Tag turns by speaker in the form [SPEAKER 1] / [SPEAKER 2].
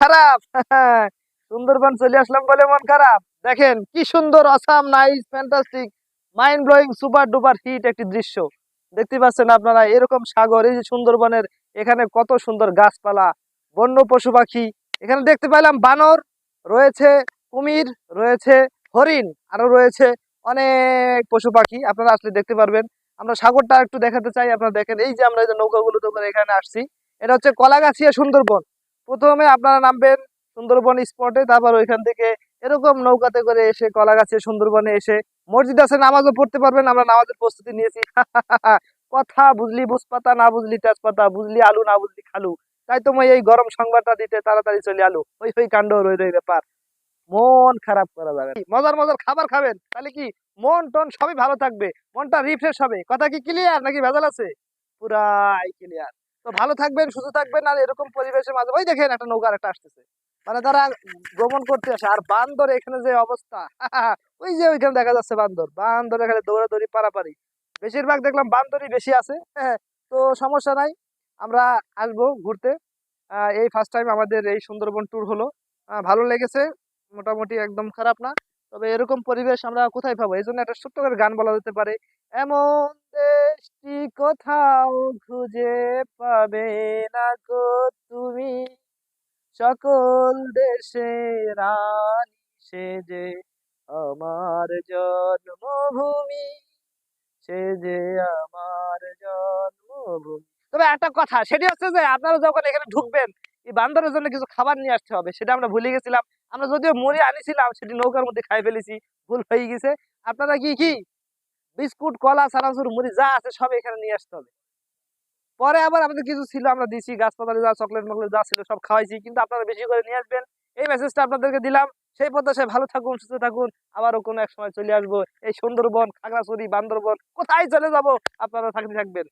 [SPEAKER 1] খারাপ। সুন্দরবন চলে আসলাম বলে মন খারাপ? দেখেন কি সুন্দর, awesome, nice, fantastic, mind blowing, super duper hit একটি দৃশ্য দেখতে পাচ্ছেন আপনারা। এরকম সাগর, এই যে সুন্দরবনের এখানে কত সুন্দর গাছপালা, বন্য পশু পাখি। এখানে দেখতে পেলাম বানর রয়েছে, কুমির রয়েছে, হরিণ, আরো রয়েছে অনেক পশু পাখি। আপনারা আসলে দেখতে পারবেন। আমরা সাগরটা একটু দেখাতে চাই। আপনারা দেখেন, এই যে আমরা এই যে নৌকাগুলোতে করে এখানে আসছি, এটা হচ্ছে কলাগাছিয়া সুন্দরবন। প্রথমে আপনারা নামবেন সুন্দরবন স্পটে, তারপর ওইখান থেকে এরকম নৌকাতে করে এসে কলাগাছিয়া সুন্দরবনে এসে মসজিদ আছে, নামাজও পড়তে পারবেন। আমরা নামাজের প্রস্তুতি নিয়েছি। কথা বুঝলি বুঝপাতা, না বুঝলি তেজপাতা, বুঝলি আলু, না বুঝলি খালু। তাই তো মই এই গরম সংবাদটা দিতে তাড়াতাড়ি চলে আলু। ওই ওই কাণ্ড, রই রই ব্যাপার। মন খারাপ করা যাবে না। মজার মজার খাবার খাবেন, তাহলে কি মন টন সবই ভালো থাকবে, মনটা রিফ্রেশ হবে। কথা কি ক্লিয়ার নাকি ভেজাল আছে? পুরাই ক্লিয়ার। তো ভালো থাকবেন, সুস্থ থাকবেন। আর এরকম পরিবেশের মাঝে ওই দেখেন একটা নৌকা একটা আসতেছে, মানে তারা ভ্রমণ করতে আসে। আর বান্দর এখানে যে অবস্থা, ওই যে ওইখানে দেখা যাচ্ছে বান্দর, বান্দর এখানে দৌড়াদৌড়ি পারাপারি। বেশিরভাগ দেখলাম বান্দরই বেশি আছে। হ্যাঁ, তো সমস্যা নাই, আমরা আসবো ঘুরতে। এই ফার্স্ট টাইম আমাদের এই সুন্দরবন ট্যুর হলো। ভালো লেগেছে, মোটামুটি একদম খারাপ না। তবে এরকম পরিবেশ আমরা কোথায় পাবো? এই জন্য একটা ছোট্ট করে গান বলা যেতে পারে, এমন দেশটি কোথাও খুঁজে পাবে না গো তুমি, সকল দেশের রানী সেজে আমার জন্মভূমি, সে যে আমার জন্মভূমি। তবে একটা কথা, সেটি হচ্ছে যে আপনারা যখন এখানে ঢুকবেন, এই বান্দরের জন্য কিছু খাবার নিয়ে আসতে হবে, সেটা আমরা ভুলে গেছিলাম। আমরা যদিও মুড়ি আনিছিলাম, সেটি নৌকার মধ্যে খাই ফেলেছি, ভুল হয়ে গেছে। আপনারা কি কি বিস্কুট, কলা, চানাচুর, মুড়ি যা আছে সব এখানে নিয়ে আসতে হবে। পরে আবার আমাদের কিছু ছিল, আমরা দিছি, গাছপাতালে যা চকলেট মকলেট যা ছিল সব খাওয়াইছি, কিন্তু আপনারা বেশি করে নিয়ে আসবেন। এই মেসেজটা আপনাদেরকে দিলাম। সেই প্রত্যাশায় ভালো থাকুন, সুস্থ থাকুন। আবারও কোনো এক সময় চলে আসবো এই সুন্দরবন, খাগড়াছড়ি, বান্দরবন, কোথায় চলে যাব, আপনারা থাকতে থাকবেন।